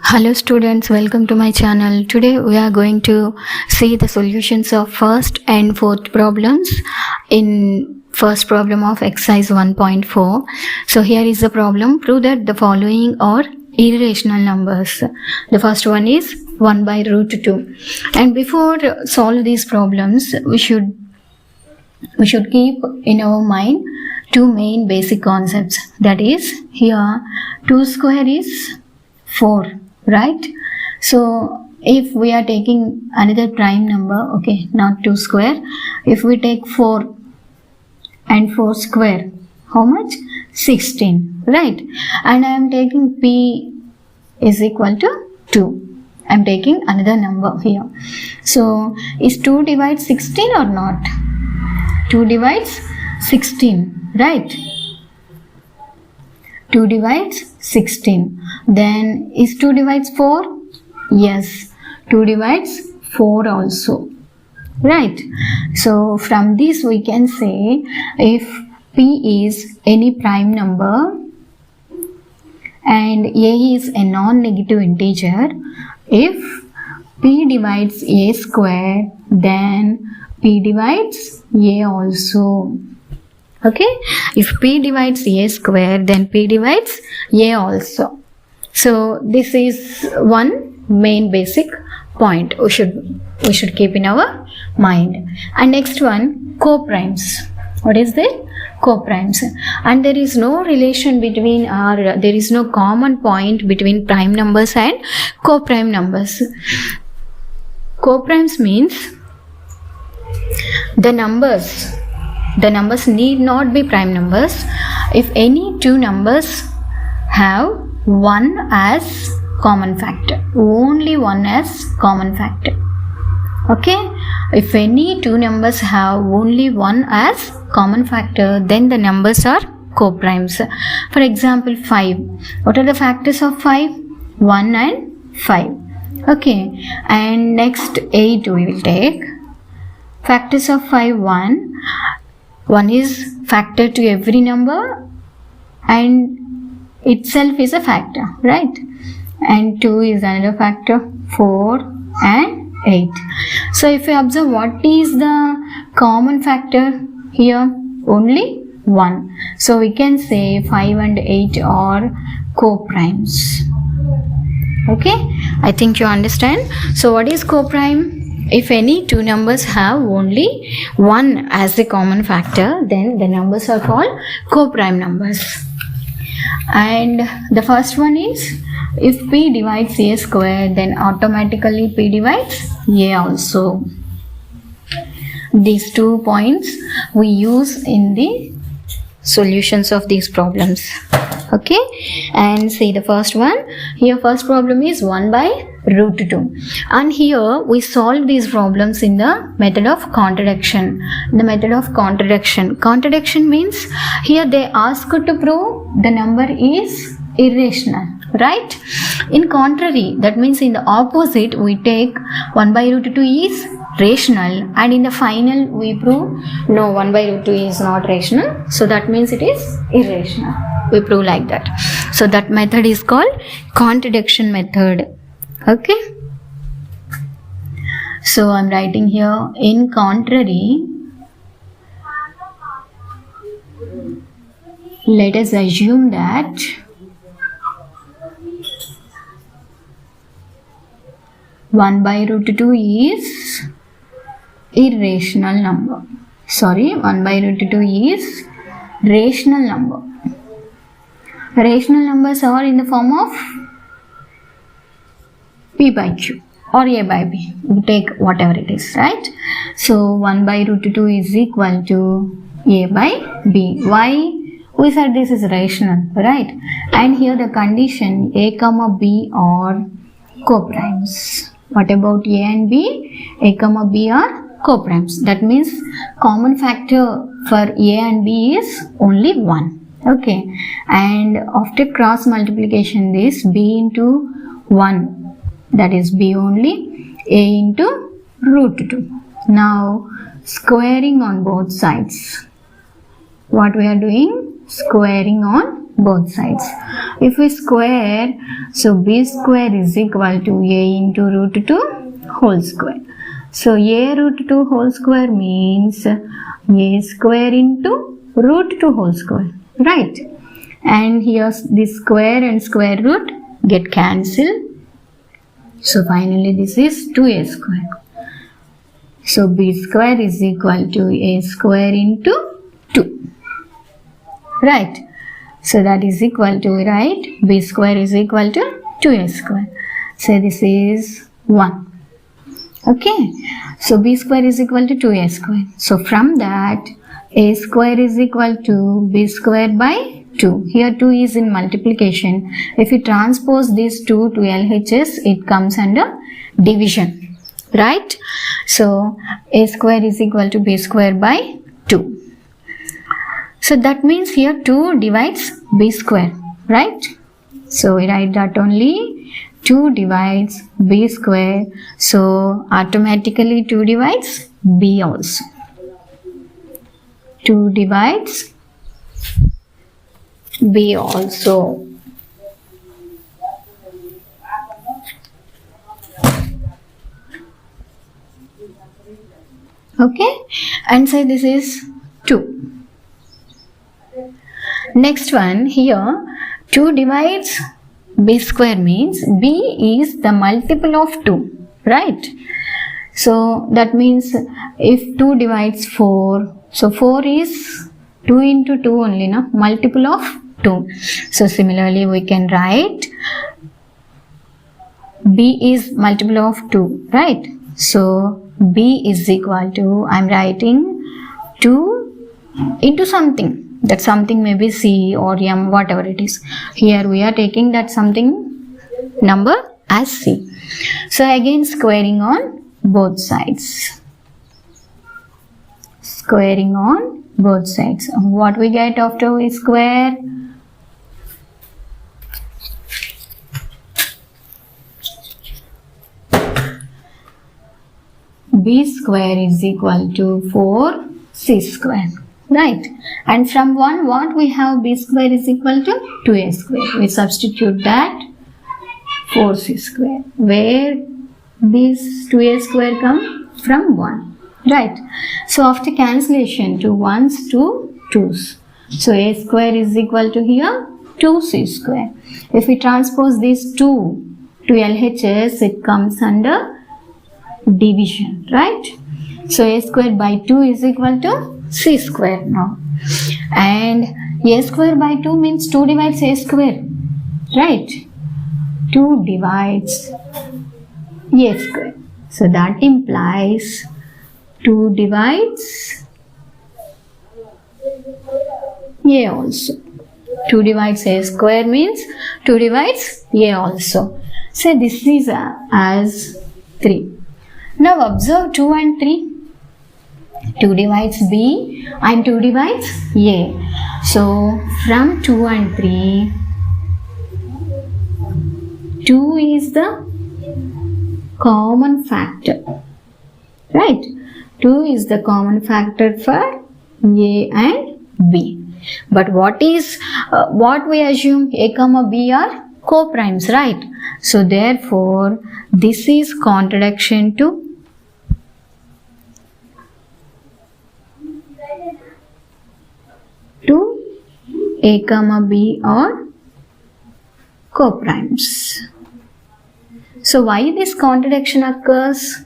Hello students, welcome to my channel. Today we are going to see the solutions of first and fourth problems in first problem of exercise 1.4. So here is the problem. Prove that the following are irrational numbers. The first one is 1 by root 2. And before solve these problems, we should keep in our mind two main basic concepts. That is, here 2 square is 4. Right? So if we are taking another prime number, okay, not 2 square, if we take 4 and 4 square, how much? 16, right? And I am taking p is equal to 2. I am taking another number here. So is 2 divides 16 or not? 2 divides 16, right? 2 divides 16. Then is 2 divides 4? Yes, 2 divides 4 also. Right. So from this we can say if p is any prime number and a is a non-negative integer, if p divides a square, then p divides a also. Okay, if p divides a square, then p divides a also. So this is one main basic point we should keep in our mind. And next one, co-primes. What is that? Co-primes. And there is no relation between there is no common point between prime numbers and co-prime numbers. Co-primes means the numbers need not be prime numbers if any two numbers have one as common factor, only one as common factor. Okay, if any two numbers have only one as common factor, then the numbers are co-primes. For example, 5. What are the factors of 5? 1 and 5. Okay, and next 8 we will take. Factors of 5, 1 is factor to every number and itself is a factor, right? And 2 is another factor, 4 and 8. So if you observe, what is the common factor here? Only 1. So we can say 5 and 8 are co-primes. Okay, I think you understand. So what is co-prime? If any two numbers have only one as the common factor, then the numbers are called co-prime numbers. And the first one is, if p divides a square, then automatically p divides a also. These 2 points we use in the solutions of these problems. Okay, and see the first one. Here first problem is 1 by root 2, and here we solve these problems in the method of contradiction. The method of contradiction means here they ask to prove the number is irrational, right? In contrary, that means in the opposite, we take 1 by root 2 is rational, and in the final we prove no, 1 by root 2 is not rational, so that means it is irrational. We prove like that. So that method is called contradiction method. Okay, so I'm writing here, in contrary, let us assume that one by root 2 is irrational number. 1 by root 2 is rational number. Rational numbers are in the form of p by q or a by b. You take whatever it is, right? So 1 by root 2 is equal to a by b. Why? We said this is rational, right? And here the condition a comma b are co-primes. What about a and b? A comma b are co-primes. That means common factor for a and b is only 1. Okay, and after cross multiplication, this b into 1, that is b only, a into root 2. Now squaring on both sides. What we are doing? Squaring on both sides. If we square, so b square is equal to a into root 2 whole square. So a root 2 whole square means a square into root 2 whole square, right? And here this square and square root get cancelled. So finally this is 2a square. So b square is equal to a square into 2. Right. So that is equal to, right, b square is equal to 2a square. So this is 1. Okay. So b square is equal to 2a square. So from that, a square is equal to b square by 2. Here 2 is in multiplication. If you transpose these 2 to LHS, it comes under division. Right? So a square is equal to b square by 2. So that means here 2 divides b square, right? So we write that only 2 divides b square. So automatically 2 divides b also. 2 divides b also. Okay, and say this is 2. Next one, here 2 divides b square means b is the multiple of 2, right? So that means if 2 divides 4, so 4 is 2 into 2 only, no? Multiple of 2. So similarly we can write b is multiple of 2, right? So b is equal to, I am writing 2 into something. That something may be c or m, whatever it is. Here we are taking that something number as c. So again squaring on both sides. Squaring on both sides. What we get after we square? B square is equal to 4c square. Right, and from 1 what we have, b square is equal to 2a square. We substitute that 4c square, where this 2a square come from 1. Right, so after cancellation, 2 1s, 2 2s. So a square is equal to here 2c square. If we transpose these 2 to LHS, it comes under division, right? So a square by 2 is equal to c square now, and a square by 2 means 2 divides a square, right? 2 divides a square, so that implies 2 divides a also. 2 divides a square means 2 divides a also. So this is as 3. Now observe 2 and 3. 2 divides b and 2 divides a. So from 2 and 3, 2 is the common factor, right? 2 is the common factor for a and b. But what we assume, a comma b are co-primes, right? So therefore this is contradiction to a comma b are co-primes. So why this contradiction occurs?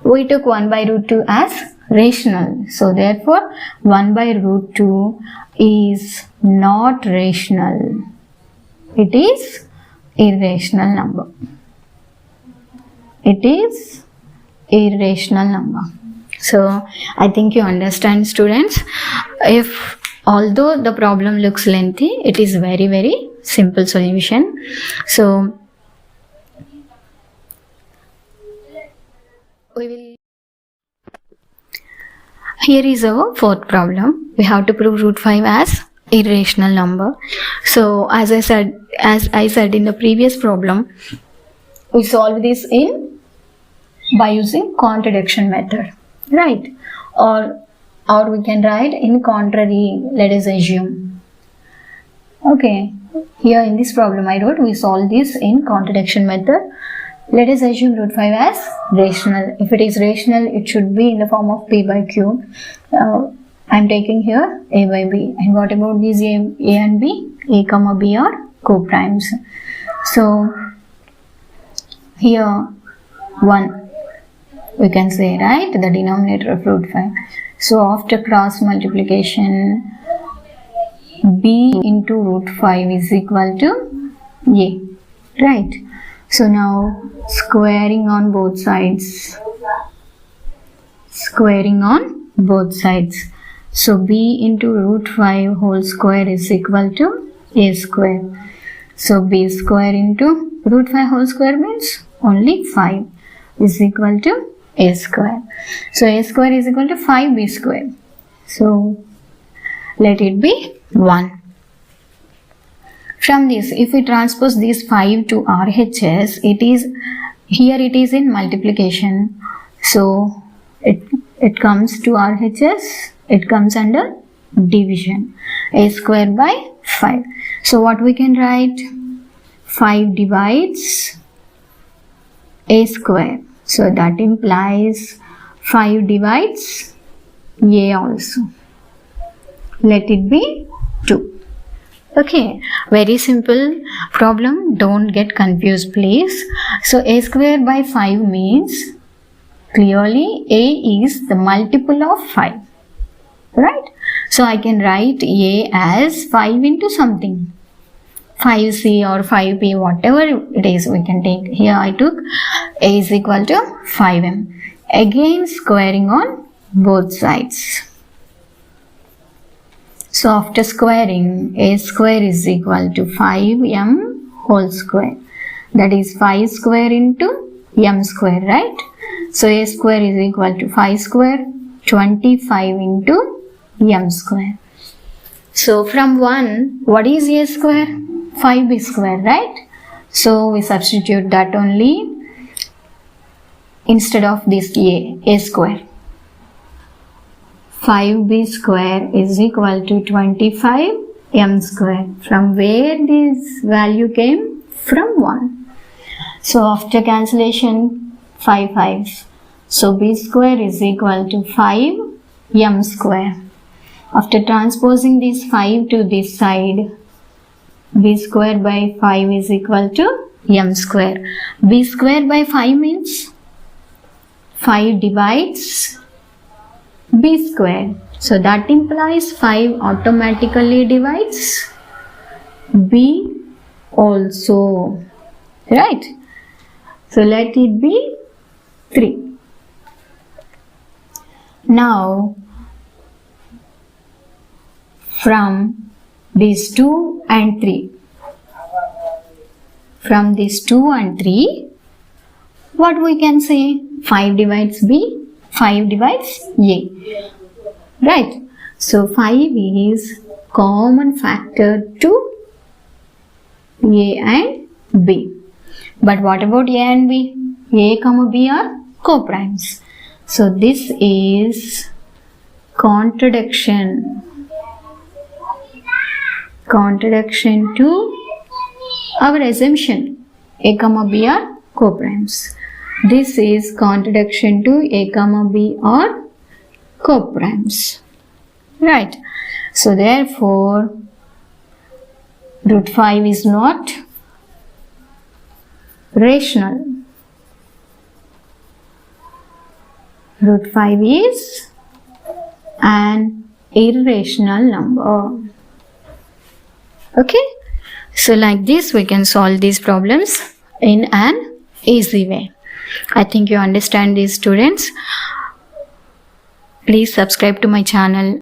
We took 1 by root 2 as rational. So therefore 1 by root 2 is not rational. It is irrational number. It is irrational number. So I think you understand, students. Although the problem looks lengthy, it is very, very simple solution. So here is our fourth problem. We have to prove root 5 as irrational number. So as I said in the previous problem, we solve this by using contradiction method, right? Or we can write in contrary, let us assume. Okay, here in this problem I wrote, we solve this in contradiction method. Let us assume root 5 as rational. If it is rational, it should be in the form of p by q. I am taking here a by b. And what about these a and b? A comma b are co-primes. So here 1 we can say, right, the denominator of root 5. So after cross multiplication, b into root 5 is equal to a, right? So now squaring on both sides. Squaring on both sides. So b into root 5 whole square is equal to a square. So b square into root 5 whole square means only 5 is equal to a square. So a square is equal to 5b square. So let it be 1. From this, if we transpose this 5 to RHS, it is in multiplication. So it comes to RHS, it comes under division. A square by 5. So what we can write? 5 divides a square. So that implies 5 divides a also. Let it be 2. Okay, very simple problem. Don't get confused, please. So a square by 5 means clearly a is the multiple of 5. Right? So I can write a as 5 into something. 5c or 5p, whatever it is we can take. Here I took a is equal to 5m. Again squaring on both sides. So after squaring, a square is equal to 5m whole square. That is 5 square into m square, right? So a square is equal to 5 square, 25 into m square. So from 1, what is a square? 5b square, right? So we substitute that only instead of this a square. 5b square is equal to 25m square. From where this value came? From 1. So after cancellation, 5 5s. So b square is equal to 5m square. After transposing this 5 to this side, b square by 5 is equal to m square. b square by 5 means 5 divides b square. So that implies 5 automatically divides b also. Right? So let it be 3. Now from these 2 and 3. From these 2 and 3, what we can say? 5 divides b, 5 divides a. Right? So 5 is common factor to a and b. But what about a and b? A comma b are co-primes. So this is contradiction to our assumption a comma b are co-primes. This is contradiction to a comma b are co-primes. Right? So therefore root 5 is not rational. Root 5 is an irrational number. Okay? So like this we can solve these problems in an easy way. I think you understand these, students. Please subscribe to my channel.